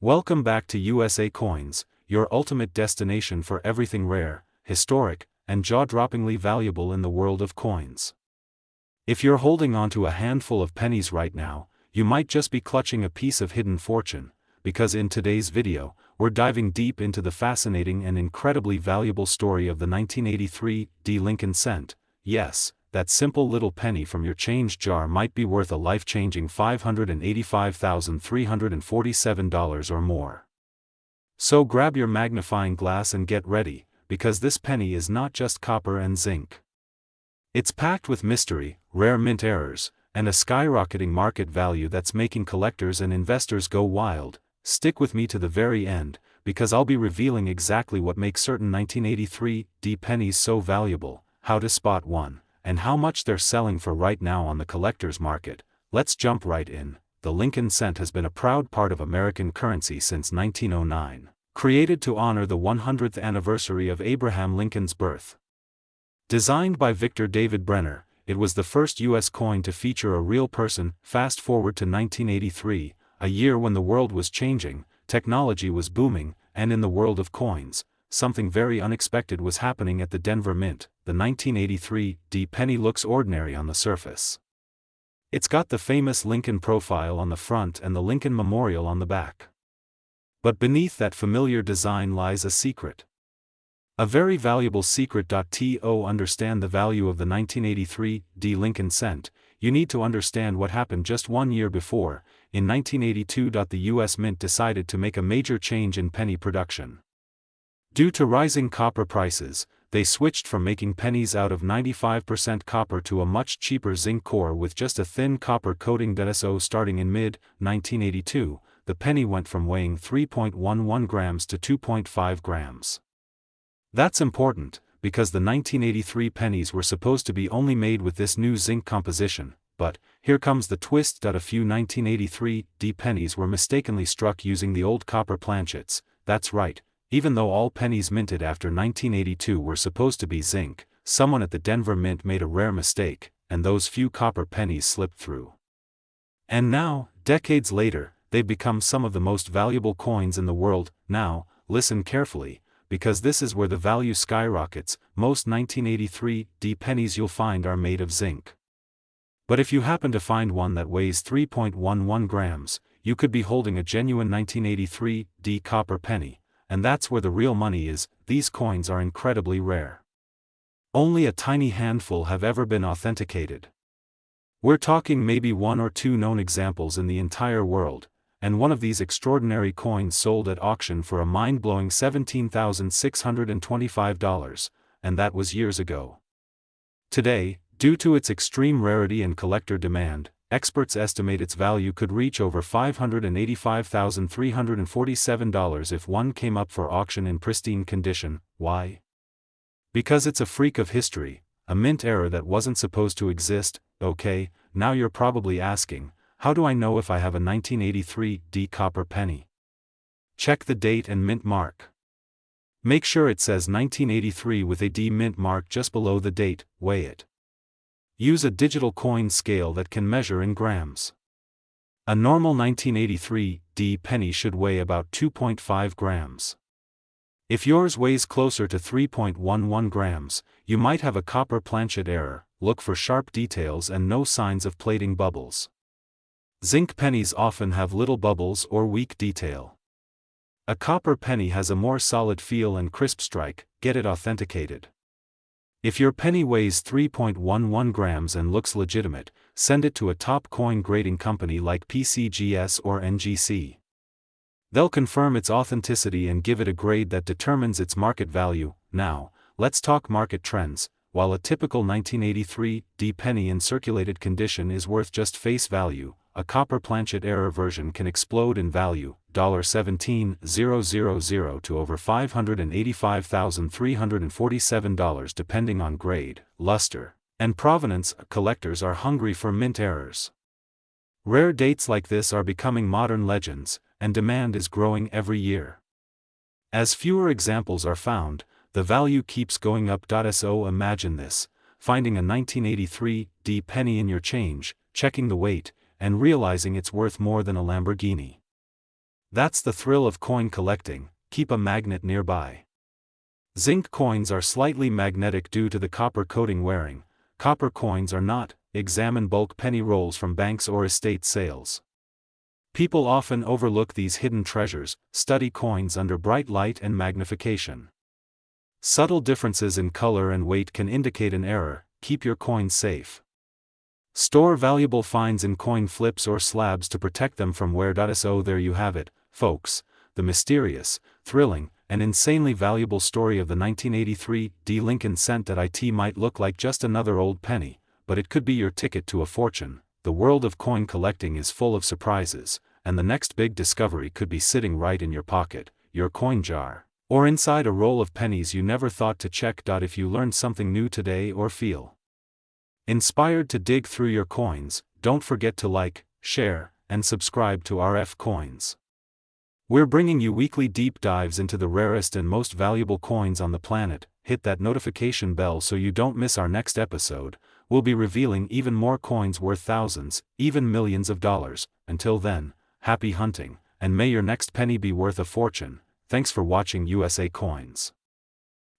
Welcome back to USA Coins, your ultimate destination for everything rare, historic, and jaw-droppingly valuable in the world of coins. If you're holding onto a handful of pennies right now, you might just be clutching a piece of hidden fortune, because in today's video, we're diving deep into the fascinating and incredibly valuable story of the 1983 Lincoln cent. Yes, that simple little penny from your change jar might be worth a life-changing $585,347 or more. So grab your magnifying glass and get ready, because this penny is not just copper and zinc. It's packed with mystery, rare mint errors, and a skyrocketing market value that's making collectors and investors go wild. Stick with me to the very end, because I'll be revealing exactly what makes certain 1983 pennies so valuable, how to spot one, and how much they're selling for right now on the collector's market. Let's jump right in. The Lincoln cent has been a proud part of American currency since 1909, created to honor the 100th anniversary of Abraham Lincoln's birth. Designed by Victor David Brenner, it was the first U.S. coin to feature a real person. Fast forward to 1983, a year when the world was changing, technology was booming, and in the world of coins, something very unexpected was happening at the Denver Mint. The 1983 penny looks ordinary on the surface. It's got the famous Lincoln profile on the front and the Lincoln Memorial on the back. But beneath that familiar design lies a secret. A very valuable secret. To understand the value of the 1983 Lincoln cent, you need to understand what happened just 1 year before. In 1982, the U.S. Mint decided to make a major change in penny production. Due to rising copper prices, they switched from making pennies out of 95% copper to a much cheaper zinc core with just a thin copper coating. So starting in mid-1982, the penny went from weighing 3.11 grams to 2.5 grams. That's important, because the 1983 pennies were supposed to be only made with this new zinc composition, but here comes the twist. A few 1983 pennies were mistakenly struck using the old copper planchets. That's right. Even though all pennies minted after 1982 were supposed to be zinc, someone at the Denver Mint made a rare mistake, and those few copper pennies slipped through. And now, decades later, they've become some of the most valuable coins in the world. Now, listen carefully, because this is where the value skyrockets. Most 1983 pennies you'll find are made of zinc. But if you happen to find one that weighs 3.11 grams, you could be holding a genuine 1983 copper penny. And that's where the real money is. These coins are incredibly rare. Only a tiny handful have ever been authenticated. We're talking maybe 1 or 2 known examples in the entire world, and one of these extraordinary coins sold at auction for a mind-blowing $17,625, and that was years ago. Today, due to its extreme rarity and collector demand, experts estimate its value could reach over $585,347 if one came up for auction in pristine condition. Why? Because it's a freak of history, a mint error that wasn't supposed to exist. Okay, now you're probably asking, how do I know if I have a 1983 copper penny? Check the date and mint mark. Make sure it says 1983 with a D mint mark just below the date. Weigh it. Use a digital coin scale that can measure in grams. A normal 1983 penny should weigh about 2.5 grams. If yours weighs closer to 3.11 grams, you might have a copper planchet error. Look for sharp details and no signs of plating bubbles. Zinc pennies often have little bubbles or weak detail. A copper penny has a more solid feel and crisp strike. Get it authenticated. If your penny weighs 3.11 grams and looks legitimate, send it to a top coin grading company like PCGS or NGC. They'll confirm its authenticity and give it a grade that determines its market value. Now, let's talk market trends. While a typical 1983 penny in circulated condition is worth just face value, a copper planchet error version can explode in value, $17,000 to over $585,347 depending on grade, luster, and provenance. Collectors are hungry for mint errors. Rare dates like this are becoming modern legends, and demand is growing every year. As fewer examples are found, the value keeps going up. So imagine this, finding a 1983 penny in your change, checking the weight, and realizing it's worth more than a Lamborghini. That's the thrill of coin collecting. Keep a magnet nearby. Zinc coins are slightly magnetic due to the copper coating wearing. Copper coins are not. Examine bulk penny rolls from banks or estate sales. People often overlook these hidden treasures. Study coins under bright light and magnification. Subtle differences in color and weight can indicate an error. Keep your coins safe. Store valuable finds in coin flips or slabs to protect them from wear. So there you have it, folks, the mysterious, thrilling, and insanely valuable story of the 1983 Lincoln cent. It might look like just another old penny, but it could be your ticket to a fortune. The world of coin collecting is full of surprises, and the next big discovery could be sitting right in your pocket, your coin jar, or inside a roll of pennies you never thought to check. If you learned something new today or feel inspired to dig through your coins, don't forget to like, share, and subscribe to RF Coins. We're bringing you weekly deep dives into the rarest and most valuable coins on the planet. Hit that notification bell so you don't miss our next episode. We'll be revealing even more coins worth thousands, even millions of dollars. Until then, happy hunting, and may your next penny be worth a fortune. Thanks for watching USA Coins.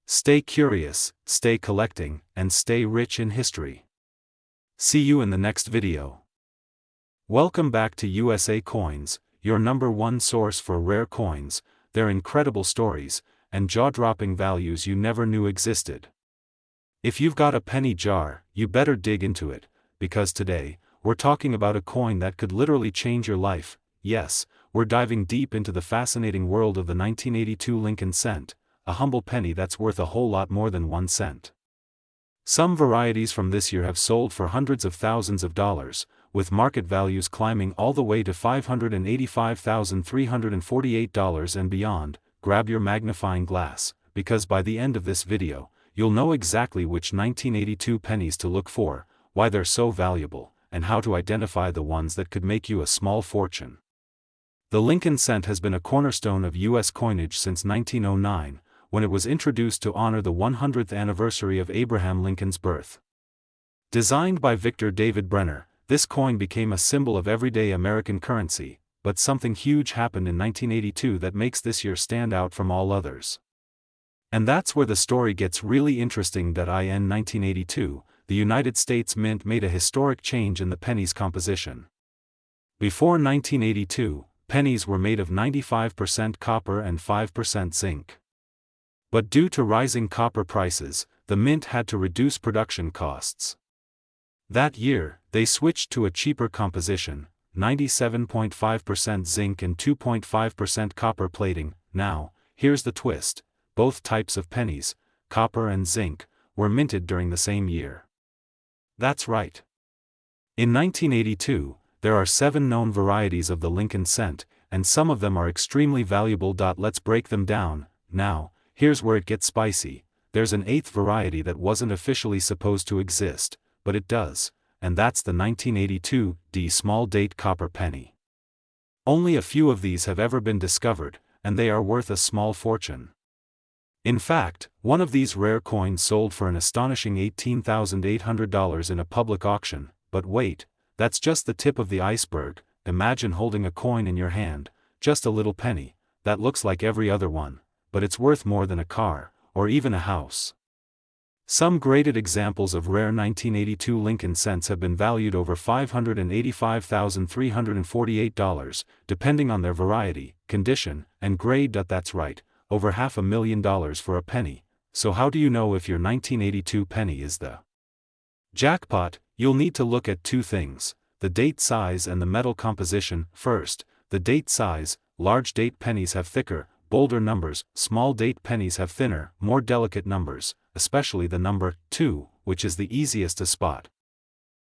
Stay curious, stay collecting, and stay rich in history. See you in the next video. Welcome back to USA Coins, your #1 source for rare coins, their incredible stories, and jaw-dropping values you never knew existed. If you've got a penny jar, you better dig into it, because today, we're talking about a coin that could literally change your life. Yes, we're diving deep into the fascinating world of the 1982 Lincoln cent, a humble penny that's worth a whole lot more than 1 cent. Some varieties from this year have sold for hundreds of thousands of dollars, with market values climbing all the way to $585,348 and beyond. Grab your magnifying glass, because by the end of this video, you'll know exactly which 1982 pennies to look for, why they're so valuable, and how to identify the ones that could make you a small fortune. The Lincoln cent has been a cornerstone of U.S. coinage since 1909, when it was introduced to honor the 100th anniversary of Abraham Lincoln's birth. Designed by Victor David Brenner, this coin became a symbol of everyday American currency, but something huge happened in 1982 that makes this year stand out from all others. And that's where the story gets really interesting. In 1982, the United States Mint made a historic change in the penny's composition. Before 1982, pennies were made of 95% copper and 5% zinc. But due to rising copper prices, the mint had to reduce production costs. That year, they switched to a cheaper composition, 97.5% zinc and 2.5% copper plating. Now, here's the twist. Both types of pennies, copper and zinc, were minted during the same year. That's right. In 1982, there are 7 known varieties of the Lincoln cent, and some of them are extremely valuable. Let's break them down. Now, here's where it gets spicy. There's an 8th variety that wasn't officially supposed to exist, but it does, and that's the 1982 small date copper penny. Only a few of these have ever been discovered, and they are worth a small fortune. In fact, one of these rare coins sold for an astonishing $18,800 in a public auction. But wait, that's just the tip of the iceberg. Imagine holding a coin in your hand, just a little penny, that looks like every other one, but it's worth more than a car, or even a house. Some graded examples of rare 1982 Lincoln cents have been valued over $585,348, depending on their variety, condition, and grade. That's right, over $500,000 for a penny. So how do you know if your 1982 penny is the jackpot? You'll need to look at 2 things, the date size and the metal composition. First, the date size. Large date pennies have thicker, bolder numbers, small date pennies have thinner, more delicate numbers, especially the number 2, which is the easiest to spot.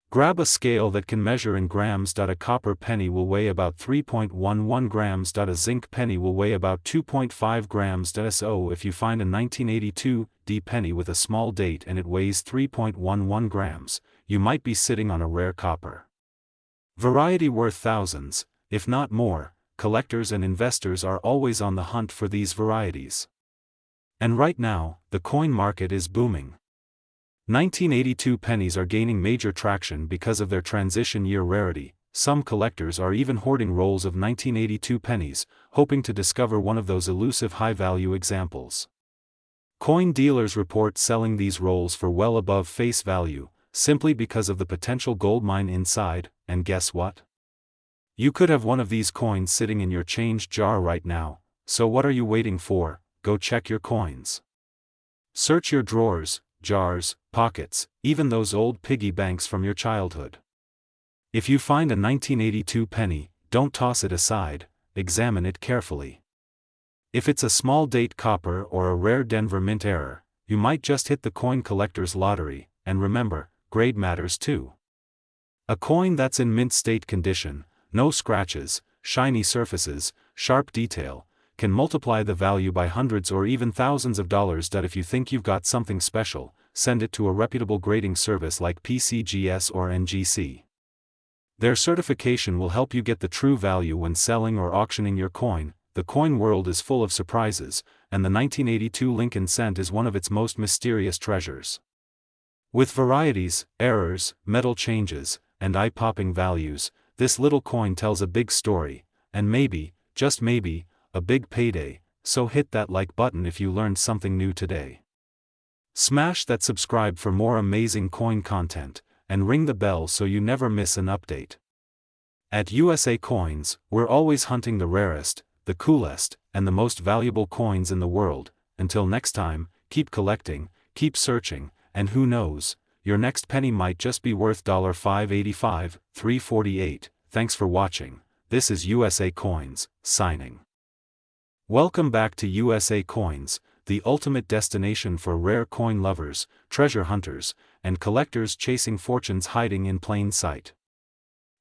Grab a scale that can measure in grams. A copper penny will weigh about 3.11 grams. A zinc penny will weigh about 2.5 grams. So if you find a 1982 penny with a small date and it weighs 3.11 grams, you might be sitting on a rare copper variety worth thousands, if not more. Collectors and investors are always on the hunt for these varieties. And right now, the coin market is booming. 1982 pennies are gaining major traction because of their transition year rarity, some collectors are even hoarding rolls of 1982 pennies, hoping to discover one of those elusive high-value examples. Coin dealers report selling these rolls for well above face value, simply because of the potential goldmine inside, and guess what? You could have one of these coins sitting in your change jar right now, so what are you waiting for? Go check your coins. Search your drawers, jars, pockets, even those old piggy banks from your childhood. If you find a 1982 penny, don't toss it aside, examine it carefully. If it's a small date copper or a rare Denver Mint error, you might just hit the coin collector's lottery, and remember, grade matters too. A coin that's in mint state condition, no scratches, shiny surfaces, sharp detail, can multiply the value by hundreds or even thousands of dollars. If you think you've got something special, send it to a reputable grading service like PCGS or NGC. Their certification will help you get the true value when selling or auctioning your coin. The coin world is full of surprises, and the 1982 Lincoln cent is one of its most mysterious treasures. With varieties, errors, metal changes, and eye-popping values, this little coin tells a big story, and maybe, just maybe, a big payday. So hit that like button if you learned something new today. Smash that subscribe for more amazing coin content, and ring the bell so you never miss an update. At USA Coins, we're always hunting the rarest, the coolest, and the most valuable coins in the world. Until next time, keep collecting, keep searching, and who knows, your next penny might just be worth $5.85, $3.48. Thanks for watching. This is USA Coins, signing. Welcome back to USA Coins, the ultimate destination for rare coin lovers, treasure hunters, and collectors chasing fortunes hiding in plain sight.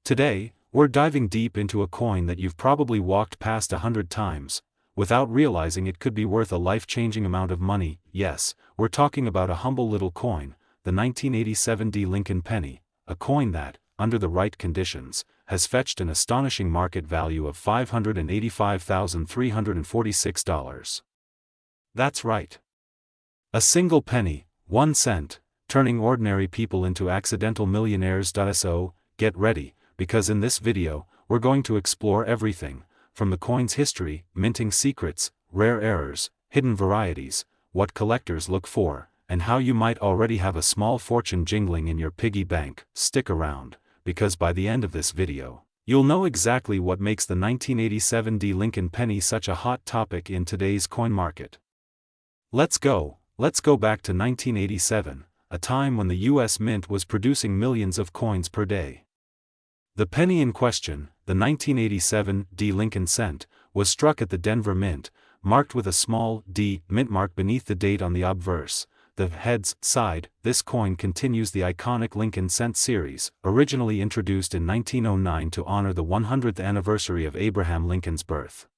Today, we're diving deep into a coin that you've probably walked past 100 times, without realizing it could be worth a life-changing amount of money. Yes, we're talking about a humble little coin, the 1987 Lincoln penny, a coin that, under the right conditions, has fetched an astonishing market value of $585,346. That's right. A single penny, 1 cent, turning ordinary people into accidental millionaires. So, get ready, because in this video, we're going to explore everything, from the coin's history, minting secrets, rare errors, hidden varieties, what collectors look for, and how you might already have a small fortune jingling in your piggy bank. Stick around, because by the end of this video, you'll know exactly what makes the 1987 Lincoln penny such a hot topic in today's coin market. Let's go back to 1987, a time when the US Mint was producing millions of coins per day. The penny in question, the 1987 Lincoln cent, was struck at the Denver Mint, marked with a small D mint mark beneath the date on the obverse. The heads side. This coin continues the iconic Lincoln cent series, originally introduced in 1909 to honor the 100th anniversary of Abraham Lincoln's birth.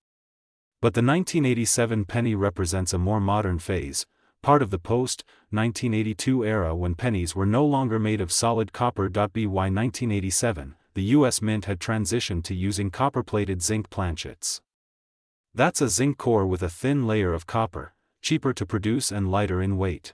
But the 1987 penny represents a more modern phase, part of the post-1982 era when pennies were no longer made of solid copper. By 1987, the US Mint had transitioned to using copper-plated zinc planchets. That's a zinc core with a thin layer of copper, cheaper to produce and lighter in weight.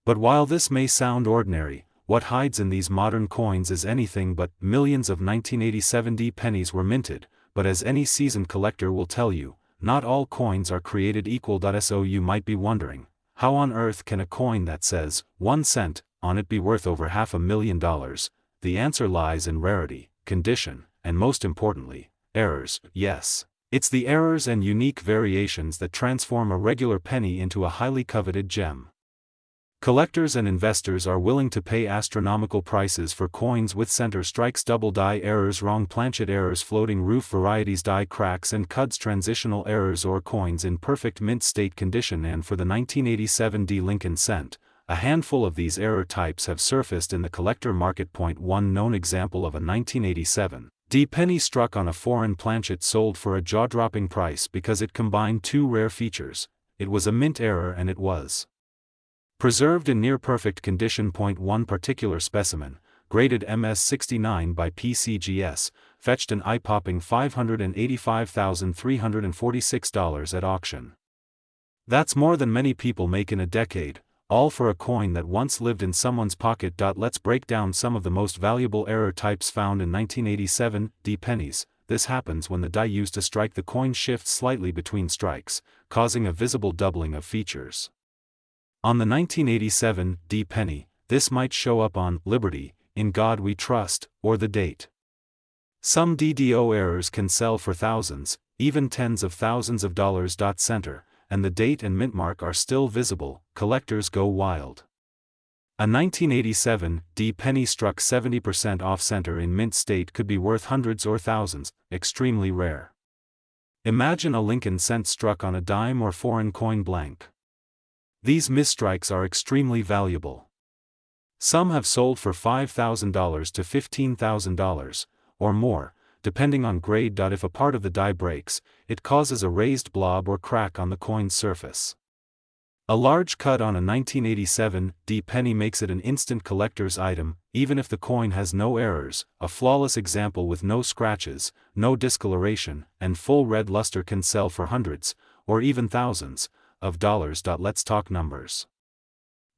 But while this may sound ordinary, what hides in these modern coins is anything but. Millions of 1987 pennies were minted, but as any seasoned collector will tell you, not all coins are created equal. So you might be wondering, how on earth can a coin that says 1 cent on it be worth over $500,000? The answer lies in rarity, condition, and most importantly, errors. Yes, it's the errors and unique variations that transform a regular penny into a highly coveted gem. Collectors and investors are willing to pay astronomical prices for coins with center strikes, double die errors, wrong planchet errors, floating roof varieties, die cracks and cuds, transitional errors, or coins in perfect mint state condition. And for the 1987 Lincoln cent, a handful of these error types have surfaced in the collector market. One known example of a 1987 penny struck on a foreign planchet sold for a jaw-dropping price because it combined two rare features. It was a mint error and it was preserved in near-perfect condition. One particular specimen, graded MS-69 by PCGS, fetched an eye-popping $585,346 at auction. That's more than many people make in a decade, all for a coin that once lived in someone's pocket. Let's break down some of the most valuable error types found in 1987 D pennies. This happens when the die used to strike the coin shifts slightly between strikes, causing a visible doubling of features. On the 1987 D penny, this might show up on Liberty, In God We Trust, or the date. Some DDO errors can sell for thousands, even tens of thousands of dollars. Center, and the date and mint mark are still visible, collectors go wild. A 1987 D penny struck 70% off center in mint state could be worth hundreds or thousands, extremely rare. Imagine a Lincoln cent struck on a dime or foreign coin blank. These misstrikes are extremely valuable. Some have sold for $5,000 to $15,000, or more, depending on grade. If a part of the die breaks, it causes a raised blob or crack on the coin's surface. A large cut on a 1987 D penny makes it an instant collector's item, even if the coin has no errors. A flawless example with no scratches, no discoloration, and full red luster can sell for hundreds, or even thousands, of dollars. Let's talk numbers.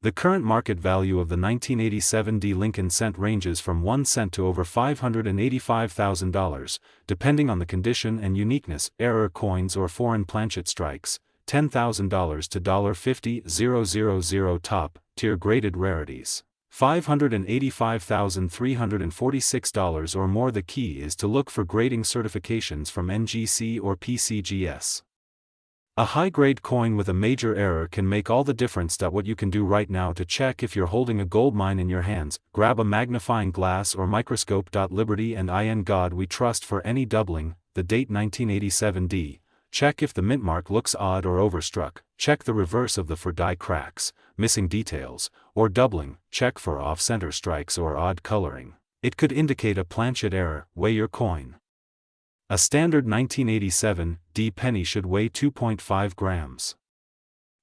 The current market value of the 1987 D Lincoln cent ranges from 1 cent to over $585,000, depending on the condition and uniqueness. Error coins or foreign planchet strikes, $10,000 to $50,000. Top tier graded rarities, $585,346 or more. The key is to look for grading certifications from NGC or PCGS. A high-grade coin with a major error can make all the difference. What you can do right now to check if you're holding a gold mine in your hands: grab a magnifying glass or microscope. Liberty and In God We Trust for any doubling. The date 1987 D. Check if the mint mark looks odd or overstruck. Check the reverse of the for die cracks, missing details, or doubling. Check for off-center strikes or odd coloring. It could indicate a planchet error. Weigh your coin. A standard 1987 D penny should weigh 2.5 grams.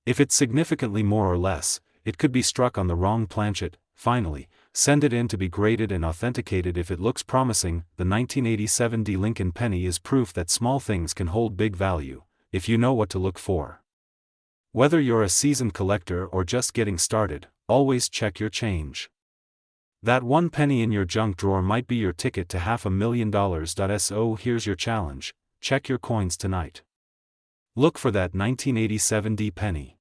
If it's significantly more or less, it could be struck on the wrong planchet. Finally, send it in to be graded and authenticated if it looks promising. The 1987 D Lincoln penny is proof that small things can hold big value, if you know what to look for. Whether you're a seasoned collector or just getting started, always check your change. That one penny in your junk drawer might be your ticket to $500,000. So here's your challenge: check your coins tonight. Look for that 1987 D penny.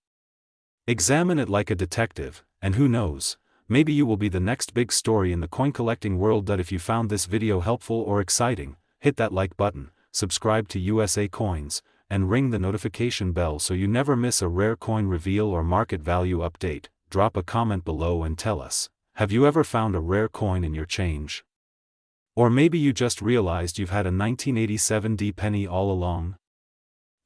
Examine it like a detective, and who knows, maybe you will be the next big story in the coin collecting world. If you found this video helpful or exciting, hit that like button, subscribe to USA Coins, and ring the notification bell so you never miss a rare coin reveal or market value update. Drop a comment below and tell us, have you ever found a rare coin in your change? Or maybe you just realized you've had a 1987 D penny all along?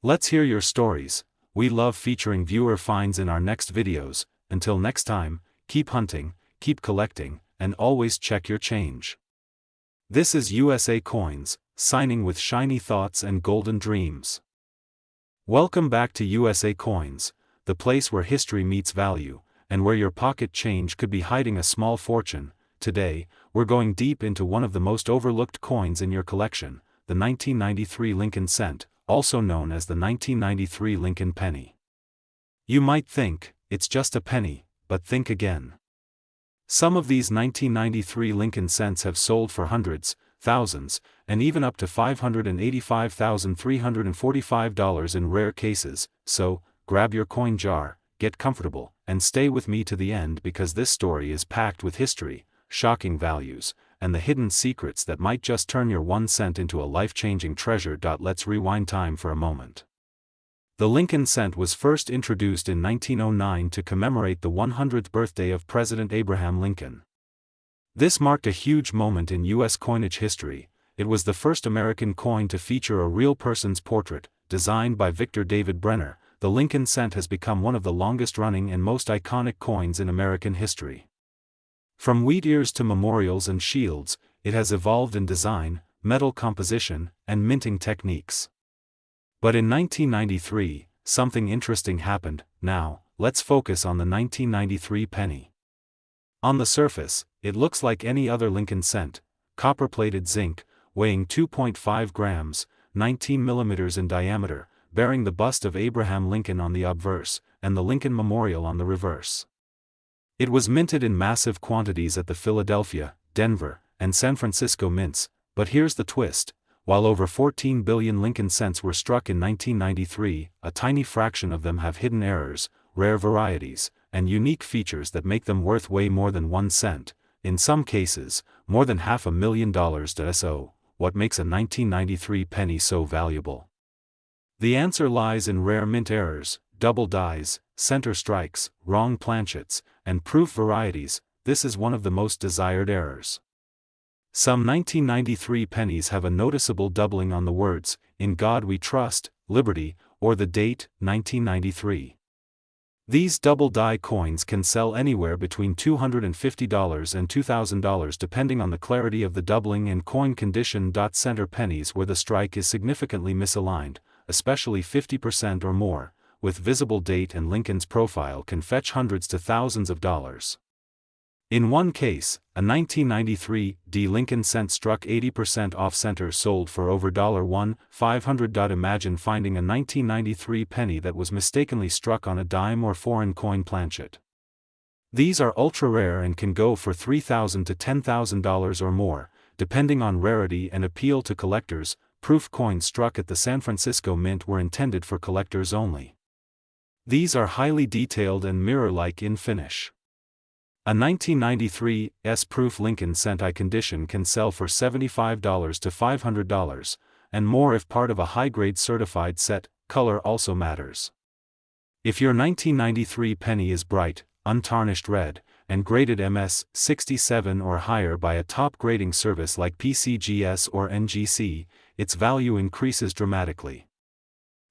Let's hear your stories. We love featuring viewer finds in our next videos. Until next time, keep hunting, keep collecting, and always check your change. This is USA Coins, signing with shiny thoughts and golden dreams. Welcome back to USA Coins, the place where history meets value, and where your pocket change could be hiding a small fortune. Today, we're going deep into one of the most overlooked coins in your collection, the 1993 Lincoln cent, also known as the 1993 Lincoln penny. You might think, it's just a penny, but think again. Some of these 1993 Lincoln cents have sold for hundreds, thousands, and even up to $585,345 in rare cases. So, grab your coin jar, get comfortable, and stay with me to the end, because this story is packed with history, shocking values, and the hidden secrets that might just turn your 1 cent into a life-changing treasure. Let's rewind time for a moment. The Lincoln cent was first introduced in 1909 to commemorate the 100th birthday of President Abraham Lincoln. This marked a huge moment in U.S. coinage history. It was the first American coin to feature a real person's portrait, designed by Victor David Brenner. The Lincoln cent has become one of the longest-running and most iconic coins in American history. From wheat ears to memorials and shields, it has evolved in design, metal composition, and minting techniques. But in 1993, something interesting happened. Now, let's focus on the 1993 penny. On the surface, it looks like any other Lincoln cent: copper-plated zinc, weighing 2.5 grams, 19 millimeters in diameter, bearing the bust of Abraham Lincoln on the obverse, and the Lincoln Memorial on the reverse. It was minted in massive quantities at the Philadelphia, Denver, and San Francisco mints, but here's the twist. While over 14 billion Lincoln cents were struck in 1993, a tiny fraction of them have hidden errors, rare varieties, and unique features that make them worth way more than 1 cent, in some cases, more than $500,000. So, what makes a 1993 penny so valuable? The answer lies in rare mint errors, double dies, center strikes, wrong planchets, and proof varieties. This is one of the most desired errors. Some 1993 pennies have a noticeable doubling on the words, "In God We Trust," "Liberty," or the date, 1993. These double-die coins can sell anywhere between $250 and $2,000 depending on the clarity of the doubling and coin condition. Center pennies where the strike is significantly misaligned, especially 50% or more, with visible date and Lincoln's profile, can fetch hundreds to thousands of dollars. In one case, a 1993 D Lincoln cent struck 80% off-center, sold for over $1,500. Imagine finding a 1993 penny that was mistakenly struck on a dime or foreign coin planchet. These are ultra-rare and can go for $3,000 to $10,000 or more, depending on rarity and appeal to collectors. Proof coins struck at the San Francisco Mint were intended for collectors only. These are highly detailed and mirror-like in finish. A 1993 S-proof Lincoln cent I condition can sell for $75 to $500, and more if part of a high-grade certified set. Color also matters. If your 1993 penny is bright, untarnished red, and graded MS 67 or higher by a top grading service like PCGS or NGC, its value increases dramatically.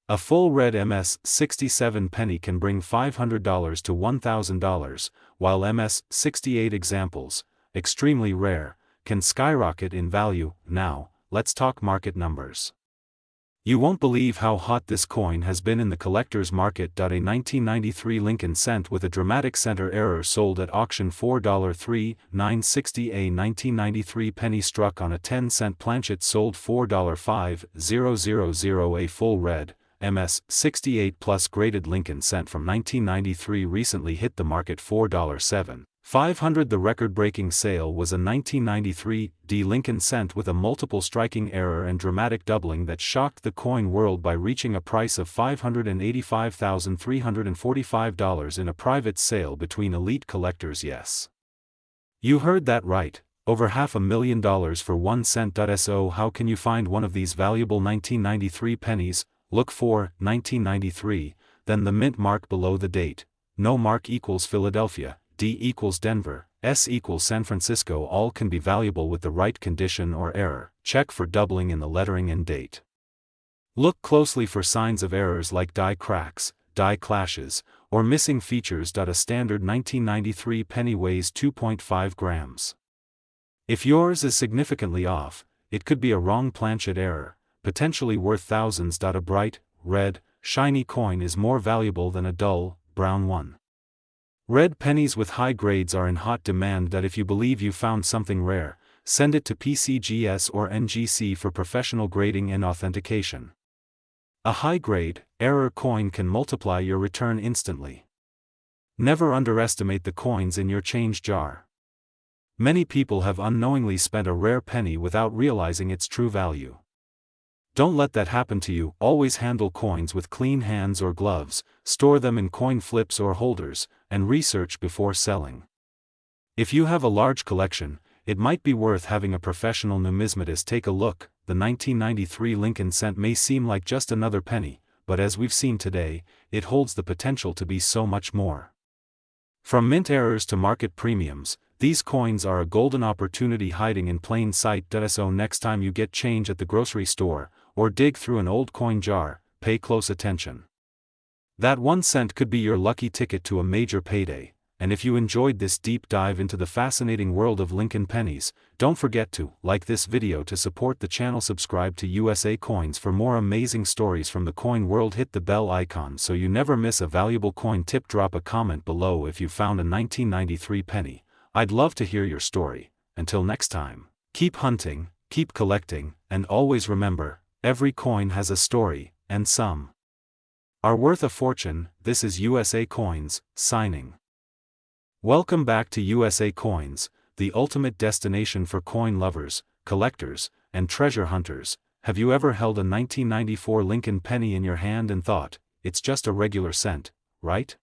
A full red MS 67 penny can bring $500 to $1,000, while MS 68 examples, extremely rare, can skyrocket in value. Now, let's talk market numbers. You won't believe how hot this coin has been in the collector's market. A 1993 Lincoln cent with a dramatic center error sold at auction $4,390. A 1993 penny struck on a 10-cent planchet sold $4,500. A full red MS 68 plus graded Lincoln cent from 1993 recently hit the market $4,750. The record-breaking sale was a 1993 D Lincoln cent with a multiple striking error and dramatic doubling that shocked the coin world by reaching a price of $585,345 in a private sale between elite collectors. Yes, you heard that right, over $500,000 for 1 cent. So how can you find one of these valuable 1993 pennies? Look for 1993, then the mint mark below the date. No mark equals Philadelphia, D equals Denver, S equals San Francisco. All can be valuable with the right condition or error. Check for doubling in the lettering and date. Look closely for signs of errors like die cracks, die clashes, or missing features. A standard 1993 penny weighs 2.5 grams. If yours is significantly off, it could be a wrong planchet error, potentially worth thousands. A bright, red, shiny coin is more valuable than a dull, brown one. Red pennies with high grades are in hot demand. If you believe you found something rare, send it to PCGS or NGC for professional grading and authentication. A high-grade, error coin can multiply your return instantly. Never underestimate the coins in your change jar. Many people have unknowingly spent a rare penny without realizing its true value. Don't let that happen to you. Always handle coins with clean hands or gloves, store them in coin flips or holders, and research before selling. If you have a large collection, it might be worth having a professional numismatist take a look. The 1993 Lincoln cent may seem like just another penny, but as we've seen today, it holds the potential to be so much more. From mint errors to market premiums, these coins are a golden opportunity hiding in plain sight. So next time you get change at the grocery store, or dig through an old coin jar, pay close attention. That 1 cent could be your lucky ticket to a major payday. And if you enjoyed this deep dive into the fascinating world of Lincoln pennies, don't forget to like this video to support the channel. Subscribe to USA Coins for more amazing stories from the coin world. Hit the bell icon so you never miss a valuable coin tip. Drop a comment below if you found a 1993 penny. I'd love to hear your story. Until next time, keep hunting, keep collecting, and always remember, every coin has a story, and some are worth a fortune. This is USA Coins, signing. Welcome back to USA Coins, the ultimate destination for coin lovers, collectors, and treasure hunters. Have you ever held a 1994 Lincoln penny in your hand and thought, it's just a regular cent, right?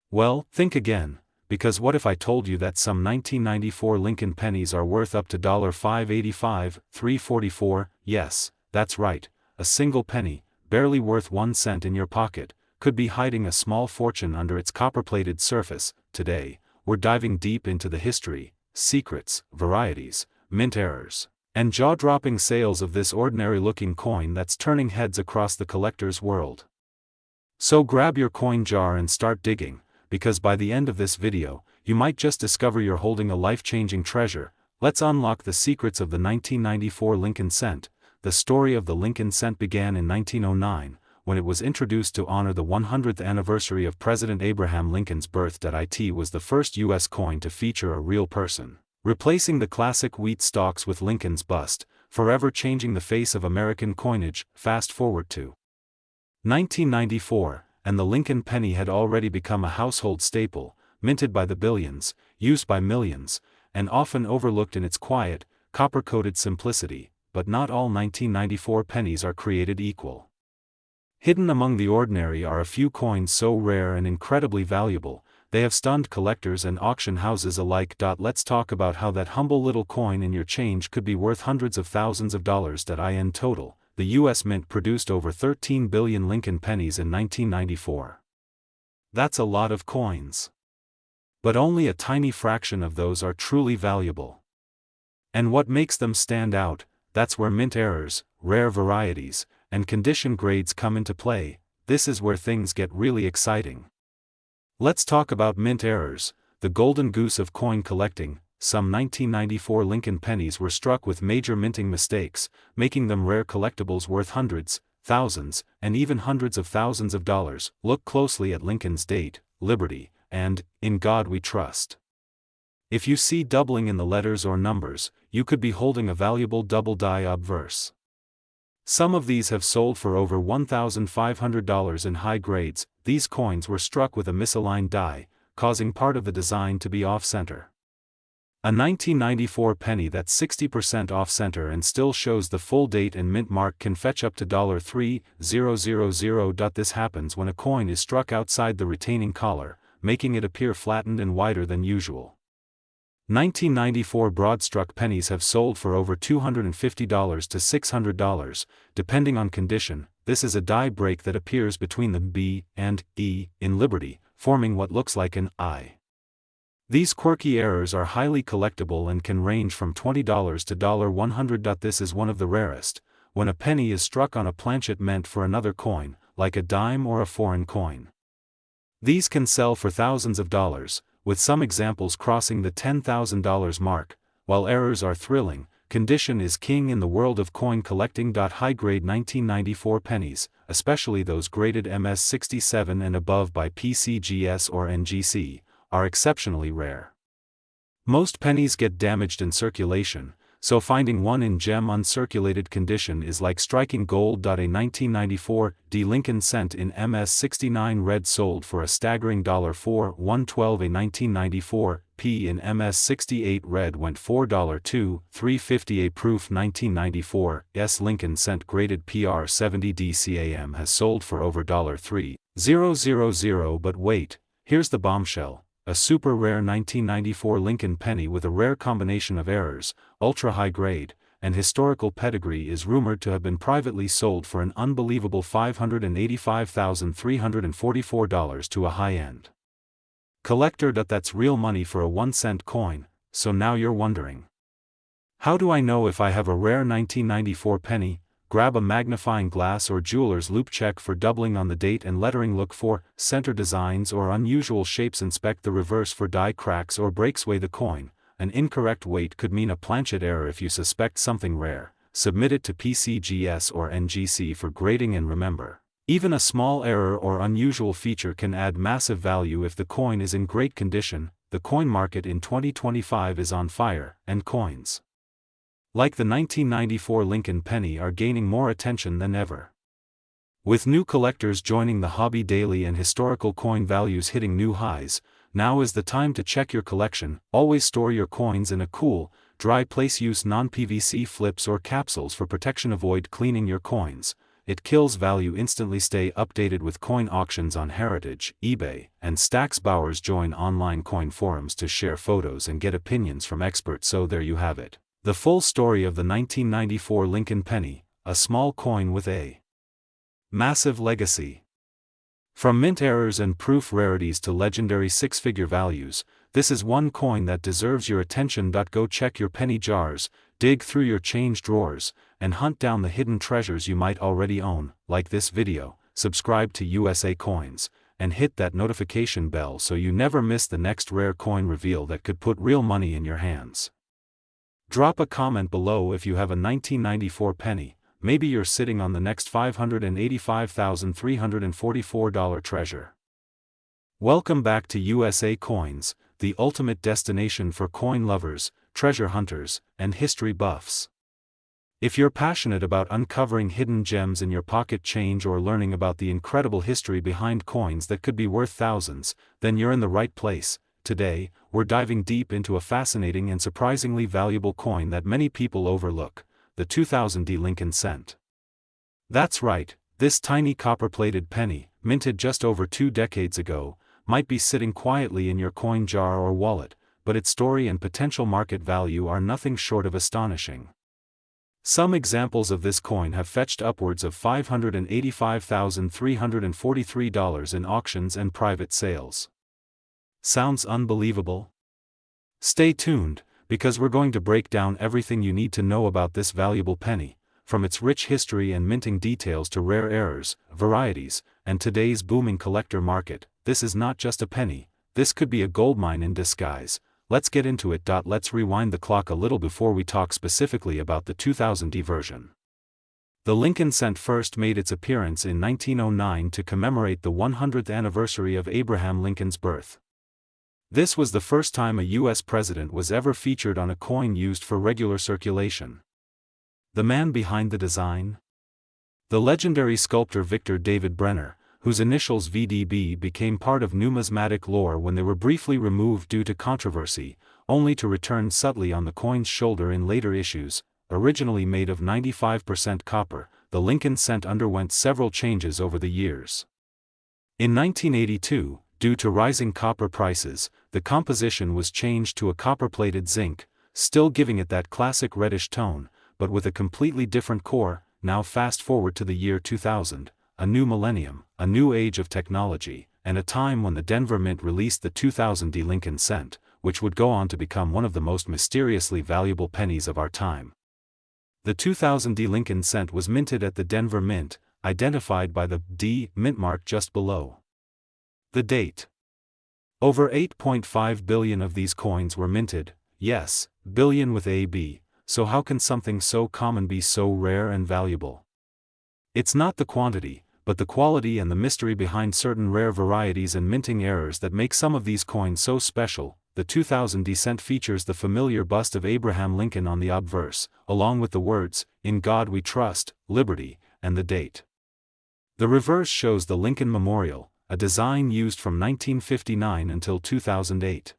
Well, think again, because what if I told you that some 1994 Lincoln pennies are worth up to $5.85, $3.44? Yes, that's right, a single penny, barely worth 1 cent in your pocket, could be hiding a small fortune under its copper-plated surface. Today, we're diving deep into the history, secrets, varieties, mint errors, and jaw-dropping sales of this ordinary-looking coin that's turning heads across the collector's world. So grab your coin jar and start digging, because by the end of this video, you might just discover you're holding a life-changing treasure. Let's unlock the secrets of the 1994 Lincoln cent. The story of the Lincoln cent began in 1909, when it was introduced to honor the 100th anniversary of President Abraham Lincoln's birth. It was the first U.S. coin to feature a real person, replacing the classic wheat stalks with Lincoln's bust, forever changing the face of American coinage. Fast forward to 1994, and the Lincoln penny had already become a household staple, minted by the billions, used by millions, and often overlooked in its quiet, copper-coated simplicity. But not all 1994 pennies are created equal. Hidden among the ordinary are a few coins so rare and incredibly valuable, they have stunned collectors and auction houses alike. Let's talk about how that humble little coin in your change could be worth hundreds of thousands of dollars. In total, the U.S. Mint produced over 13 billion Lincoln pennies in 1994. That's a lot of coins. But only a tiny fraction of those are truly valuable. And what makes them stand out? That's where mint errors, rare varieties, and condition grades come into play. This is where things get really exciting. Let's talk about mint errors, the golden goose of coin collecting. Some 1994 Lincoln pennies were struck with major minting mistakes, making them rare collectibles worth hundreds, thousands, and even hundreds of thousands of dollars. Look closely at Lincoln's date, Liberty, and In God We Trust. If you see doubling in the letters or numbers, you could be holding a valuable double die obverse. Some of these have sold for over $1,500 in high grades. These coins were struck with a misaligned die, causing part of the design to be off-center. A 1994 penny that's 60% off-center and still shows the full date and mint mark can fetch up to $3,000. This happens when a coin is struck outside the retaining collar, making it appear flattened and wider than usual. 1994 broad-struck pennies have sold for over $250 to $600, depending on condition. This is a die break that appears between the B and E in Liberty, forming what looks like an I. These quirky errors are highly collectible and can range from $20 to $100. This is one of the rarest, when a penny is struck on a planchet meant for another coin, like a dime or a foreign coin. These can sell for thousands of dollars, with some examples crossing the $10,000 mark. While errors are thrilling, condition is king in the world of coin collecting. High-grade 1994 pennies, especially those graded MS67 and above by PCGS or NGC, are exceptionally rare. Most pennies get damaged in circulation, so finding one in gem uncirculated condition is like striking gold. A 1994 D Lincoln cent in MS69 red sold for a staggering $4.112. A 1994 P in MS68 red went $4.2, $3.50. A proof 1994 S Lincoln cent graded PR70 DCAM has sold for over $3,000. But wait, here's the bombshell. A super rare 1994 Lincoln penny with a rare combination of errors, ultra-high grade, and historical pedigree is rumored to have been privately sold for an unbelievable $585,344 to a high-end collector. That's real money for a 1-cent coin. So now you're wondering, how do I know if I have a rare 1994 penny? Grab a magnifying glass or jeweler's loupe. Check for doubling on the date and lettering. Look for center designs or unusual shapes. Inspect the reverse for die cracks or breaks. Weigh the coin. An incorrect weight could mean a planchet error. If you suspect something rare, submit it to PCGS or NGC for grading. And remember, even a small error or unusual feature can add massive value if the coin is in great condition. The coin market in 2025 is on fire, and coins like the 1994 Lincoln penny are gaining more attention than ever. With new collectors joining the hobby daily and historical coin values hitting new highs, Now is the time to check your collection. Always store your coins in a cool, dry place. Use non-PVC flips or capsules for protection. Avoid cleaning your coins. It kills value instantly. Stay updated with coin auctions on Heritage, eBay, and Stacks Bowers. Join online coin forums to share photos and get opinions from experts. So there you have it. The full story of the 1994 Lincoln penny, a small coin with a massive legacy. From mint errors and proof rarities to legendary six-figure values, this is one coin that deserves your attention. Go check your penny jars, dig through your change drawers, and hunt down the hidden treasures you might already own. Like this video, subscribe to USA Coins, and hit that notification bell so you never miss the next rare coin reveal that could put real money in your hands. Drop a comment below if you have a 1994 penny. Maybe you're sitting on the next $585,344 treasure. Welcome back to USA Coins, the ultimate destination for coin lovers, treasure hunters, and history buffs. If you're passionate about uncovering hidden gems in your pocket change or learning about the incredible history behind coins that could be worth thousands, then you're in the right place. Today, we're diving deep into a fascinating and surprisingly valuable coin that many people overlook, the 2000 Lincoln cent. That's right, this tiny copper-plated penny, minted just over 2 decades ago, might be sitting quietly in your coin jar or wallet, but its story and potential market value are nothing short of astonishing. Some examples of this coin have fetched upwards of $585,343 in auctions and private sales. Sounds unbelievable? Stay tuned, because we're going to break down everything you need to know about this valuable penny, from its rich history and minting details to rare errors, varieties, and today's booming collector market. This is not just a penny, this could be a goldmine in disguise. Let's get into it. Let's rewind the clock a little before we talk specifically about the 2000 version. The Lincoln cent first made its appearance in 1909 to commemorate the 100th anniversary of Abraham Lincoln's birth. This was the first time a U.S. president was ever featured on a coin used for regular circulation. The man behind the design? The legendary sculptor Victor David Brenner, whose initials VDB became part of numismatic lore when they were briefly removed due to controversy, only to return subtly on the coin's shoulder in later issues. Originally made of 95% copper, the Lincoln cent underwent several changes over the years. In 1982, due to rising copper prices, the composition was changed to a copper-plated zinc, still giving it that classic reddish tone, but with a completely different core. Now fast forward to the year 2000, a new millennium, a new age of technology, and a time when the Denver Mint released the 2000 Lincoln cent, which would go on to become one of the most mysteriously valuable pennies of our time. The 2000 Lincoln cent was minted at the Denver Mint, identified by the D mint mark just below. The date. Over 8.5 billion of these coins were minted, yes, billion with a B, so how can something so common be so rare and valuable? It's not the quantity, but the quality and the mystery behind certain rare varieties and minting errors that make some of these coins so special. The 2000 cent features the familiar bust of Abraham Lincoln on the obverse, along with the words, "In God We Trust, Liberty," and the date. The reverse shows the Lincoln Memorial, a design used from 1959 until 2008.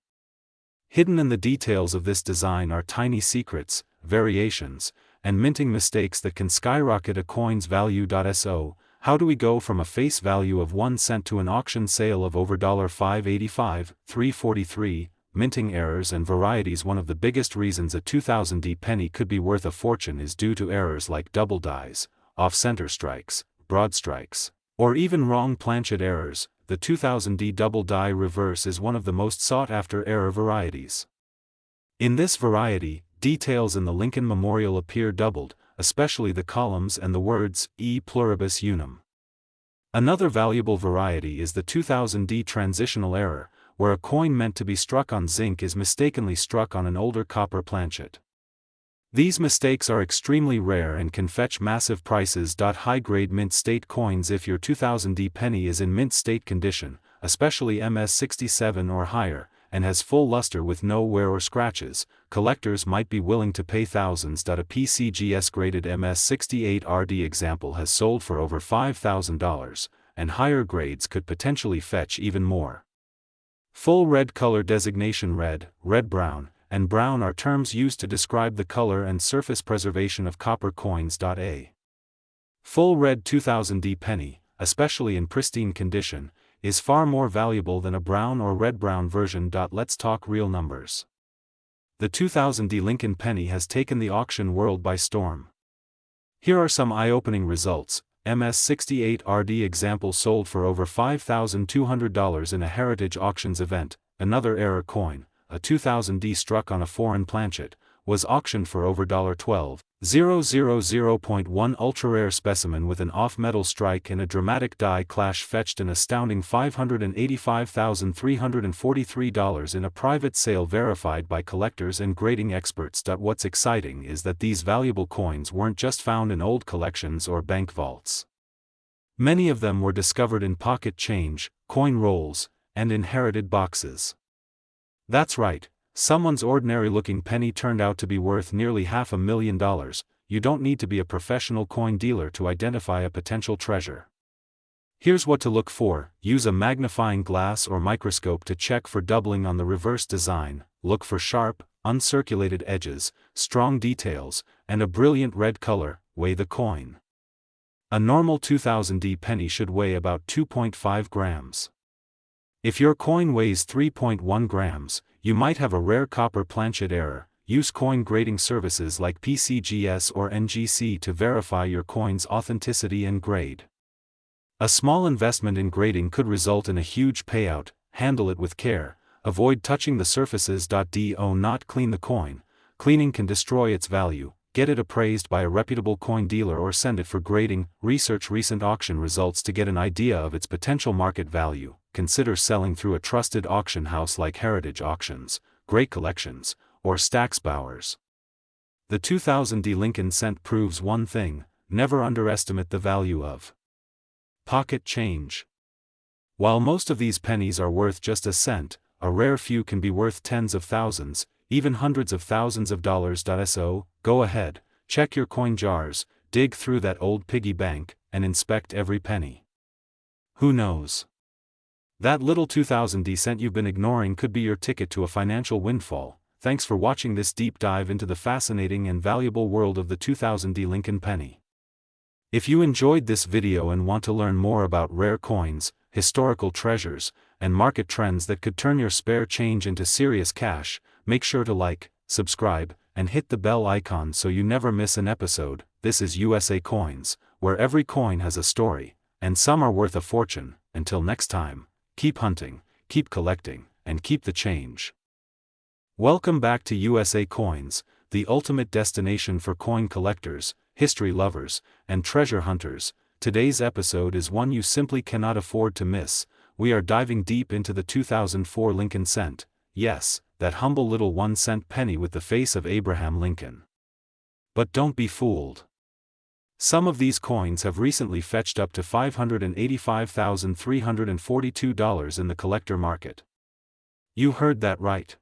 Hidden in the details of this design are tiny secrets, variations, and minting mistakes that can skyrocket a coin's value. So, how do we go from a face value of 1 cent to an auction sale of over $585, $343, minting errors and varieties? One of the biggest reasons a 2000 penny could be worth a fortune is due to errors like double dies, off-center strikes, broad strikes, or even wrong planchet errors. The 2000 double die reverse is one of the most sought-after error varieties. In this variety, details in the Lincoln Memorial appear doubled, especially the columns and the words, E pluribus unum. Another valuable variety is the 2000 transitional error, where a coin meant to be struck on zinc is mistakenly struck on an older copper planchet. These mistakes are extremely rare and can fetch massive prices. High-grade mint state coins. If your 2000 penny is in mint state condition, especially MS67 or higher, and has full luster with no wear or scratches, collectors might be willing to pay thousands. A PCGS-graded MS68 RD example has sold for over $5,000, and higher grades could potentially fetch even more. Full red color designation: red, red-brown, and brown are terms used to describe the color and surface preservation of copper coins. A full red 2000D penny, especially in pristine condition, is far more valuable than a brown or red-brown version. Let's talk real numbers. The 2000D Lincoln penny has taken the auction world by storm. Here are some eye-opening results. MS68RD example sold for over $5,200 in a Heritage Auctions event. Another error coin, a 2000D struck on a foreign planchet, was auctioned for over $12,000.1. Ultra-rare specimen with an off-metal strike and a dramatic die clash fetched an astounding $585,343 in a private sale verified by collectors and grading experts. What's exciting is that these valuable coins weren't just found in old collections or bank vaults. Many of them were discovered in pocket change, coin rolls, and inherited boxes. That's right. Someone's ordinary-looking penny turned out to be worth nearly $500,000. You don't need to be a professional coin dealer to identify a potential treasure. Here's what to look for. Use a magnifying glass or microscope to check for doubling on the reverse design. Look for sharp, uncirculated edges, strong details, and a brilliant red color. Weigh the coin. A normal 2000D penny should weigh about 2.5 grams. If your coin weighs 3.1 grams, you might have a rare copper planchet error. Use coin grading services like PCGS or NGC to verify your coin's authenticity and grade. A small investment in grading could result in a huge payout. Handle it with care. Avoid touching the surfaces. Do not clean the coin. Cleaning can destroy its value. Get it appraised by a reputable coin dealer or send it for grading. Research recent auction results to get an idea of its potential market value. Consider selling through a trusted auction house like Heritage Auctions, Great Collections, or Stack's Bowers. The 2000D Lincoln cent proves one thing: never underestimate the value of pocket change. While most of these pennies are worth just a cent, a rare few can be worth tens of thousands, even hundreds of thousands of dollars. So, go ahead, check your coin jars, dig through that old piggy bank, and inspect every penny. Who knows? That little 2000D cent you've been ignoring could be your ticket to a financial windfall. Thanks for watching this deep dive into the fascinating and valuable world of the 2000D Lincoln penny. If you enjoyed this video and want to learn more about rare coins, historical treasures, and market trends that could turn your spare change into serious cash, make sure to like, subscribe, and hit the bell icon so you never miss an episode. This is USA Coins, where every coin has a story, and some are worth a fortune. Until next time, keep hunting, keep collecting, and keep the change. Welcome back to USA Coins, the ultimate destination for coin collectors, history lovers, and treasure hunters. Today's episode is one you simply cannot afford to miss. We are diving deep into the 2004 Lincoln cent. Yes, that humble little 1-cent penny with the face of Abraham Lincoln. But don't be fooled. Some of these coins have recently fetched up to $585,342 in the collector market. You heard that right.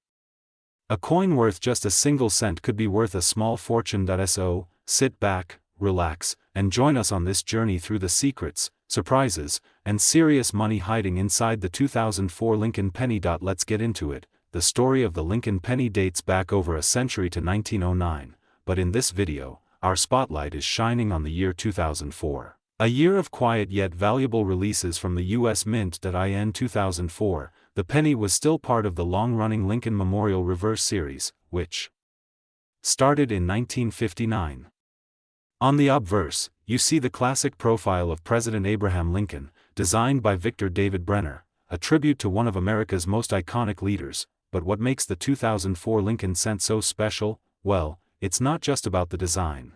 A coin worth just a single cent could be worth a small fortune. So, sit back, relax, and join us on this journey through the secrets, surprises, and serious money hiding inside the 2004 Lincoln penny. Let's get into it. The story of the Lincoln penny dates back over a century to 1909, but in this video, our spotlight is shining on the year 2004. A year of quiet yet valuable releases from the US Mint. In 2004, the penny was still part of the long-running Lincoln Memorial Reverse Series, which started in 1959. On the obverse, you see the classic profile of President Abraham Lincoln, designed by Victor David Brenner, a tribute to one of America's most iconic leaders. But what makes the 2004 Lincoln cent so special? Well, it's not just about the design.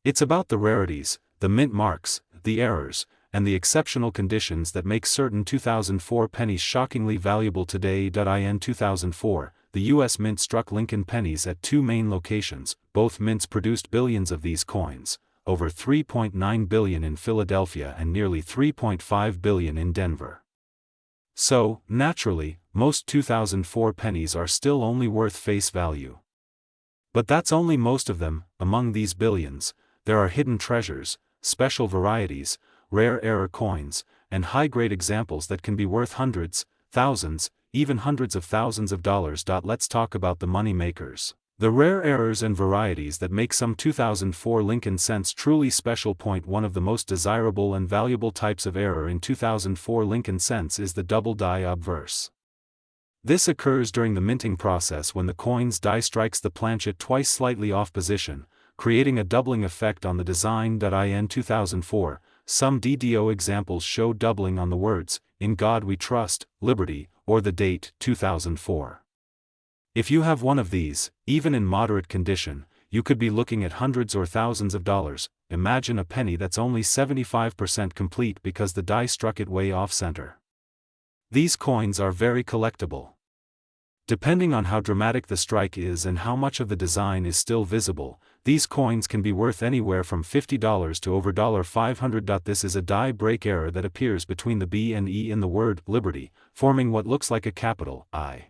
It's about the rarities, the mint marks, the errors, and the exceptional conditions that make certain 2004 pennies shockingly valuable today. In 2004, the U.S. Mint struck Lincoln pennies at two main locations. Both mints produced billions of these coins, over 3.9 billion in Philadelphia and nearly 3.5 billion in Denver. So, naturally, most 2004 pennies are still only worth face value. But that's only most of them. Among these billions, there are hidden treasures, special varieties, rare error coins, and high-grade examples that can be worth hundreds, thousands, even hundreds of thousands of dollars. Let's talk about the money makers. The rare errors and varieties that make some 2004 Lincoln cents truly special. Point 1. Of the most desirable and valuable types of error in 2004 Lincoln cents is the double die obverse. This occurs during the minting process when the coin's die strikes the planchet twice slightly off position, creating a doubling effect on the design. In 2004, some DDO examples show doubling on the words, "In God We Trust, Liberty," or the date, 2004. If you have one of these, even in moderate condition, you could be looking at hundreds or thousands of dollars. Imagine a penny that's only 75% complete because the die struck it way off center. These coins are very collectible. Depending on how dramatic the strike is and how much of the design is still visible, these coins can be worth anywhere from $50 to over $500. This is a die break error that appears between the B and E in the word liberty, forming what looks like a capital I.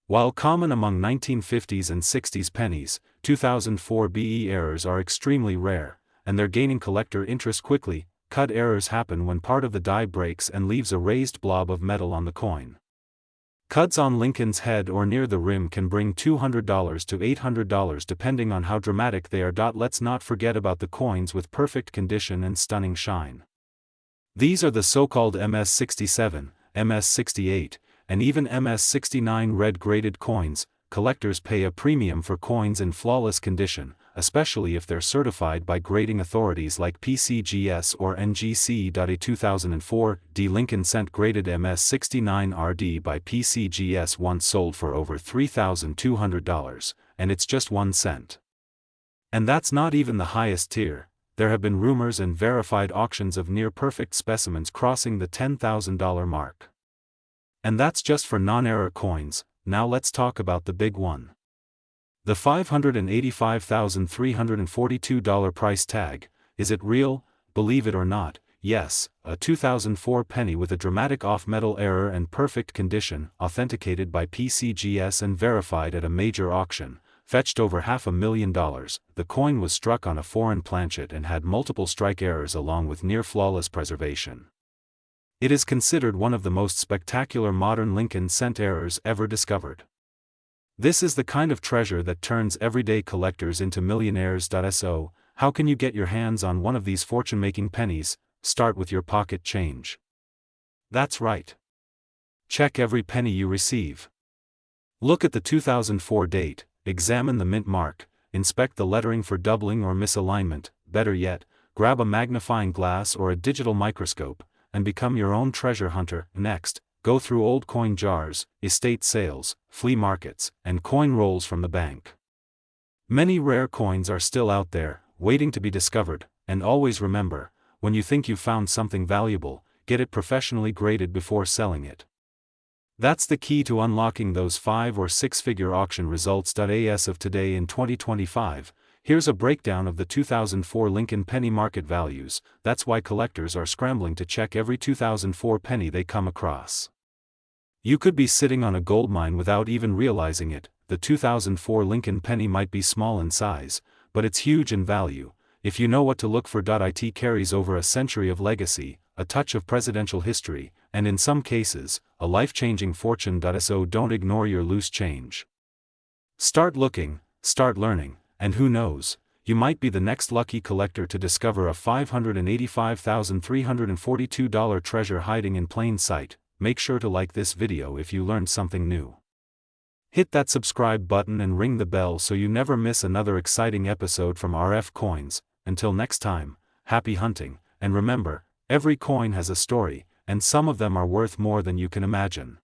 While common among 1950s and 60s pennies, 2004 BE errors are extremely rare, and they're gaining collector interest quickly. Cut errors happen when part of the die breaks and leaves a raised blob of metal on the coin. Cuts on Lincoln's head or near the rim can bring $200 to $800 depending on how dramatic they are. Let's not forget about the coins with perfect condition and stunning shine. These are the so-called MS-67, MS-68, and even MS-69 red graded coins. Collectors pay a premium for coins in flawless condition, especially if they're certified by grading authorities like PCGS or NGC. A 2004 D Lincoln cent graded MS-69 RD by PCGS once sold for over $3,200, and it's just 1 cent. And that's not even the highest tier. There have been rumors and verified auctions of near-perfect specimens crossing the $10,000 mark. And that's just for non-error coins. Now let's talk about the big one. The $585,342 price tag. Is it real? Believe it or not, yes, a 2004 penny with a dramatic off-metal error and perfect condition, authenticated by PCGS and verified at a major auction, fetched over $500,000. The coin was struck on a foreign planchet and had multiple strike errors along with near-flawless preservation. It is considered one of the most spectacular modern Lincoln cent errors ever discovered. This is the kind of treasure that turns everyday collectors into millionaires. So, how can you get your hands on one of these fortune-making pennies? Start with your pocket change. That's right. Check every penny you receive. Look at the 2004 date, examine the mint mark, inspect the lettering for doubling or misalignment. Better yet, grab a magnifying glass or a digital microscope, and become your own treasure hunter. Next, go through old coin jars, estate sales, flea markets, and coin rolls from the bank. Many rare coins are still out there, waiting to be discovered, and always remember, when you think you've found something valuable, get it professionally graded before selling it. That's the key to unlocking those 5- or 6-figure auction results. As of today in 2025, here's a breakdown of the 2004 Lincoln penny market values. That's why collectors are scrambling to check every 2004 penny they come across. You could be sitting on a goldmine without even realizing it. The 2004 Lincoln penny might be small in size, but it's huge in value, if you know what to look for. It carries over a century of legacy, a touch of presidential history, and in some cases, a life-changing fortune. So don't ignore your loose change. Start looking, start learning, and who knows, you might be the next lucky collector to discover a $585,342 treasure hiding in plain sight. Make sure to like this video if you learned something new. Hit that subscribe button and ring the bell so you never miss another exciting episode from RF Coins. Until next time, happy hunting, and remember, every coin has a story, and some of them are worth more than you can imagine.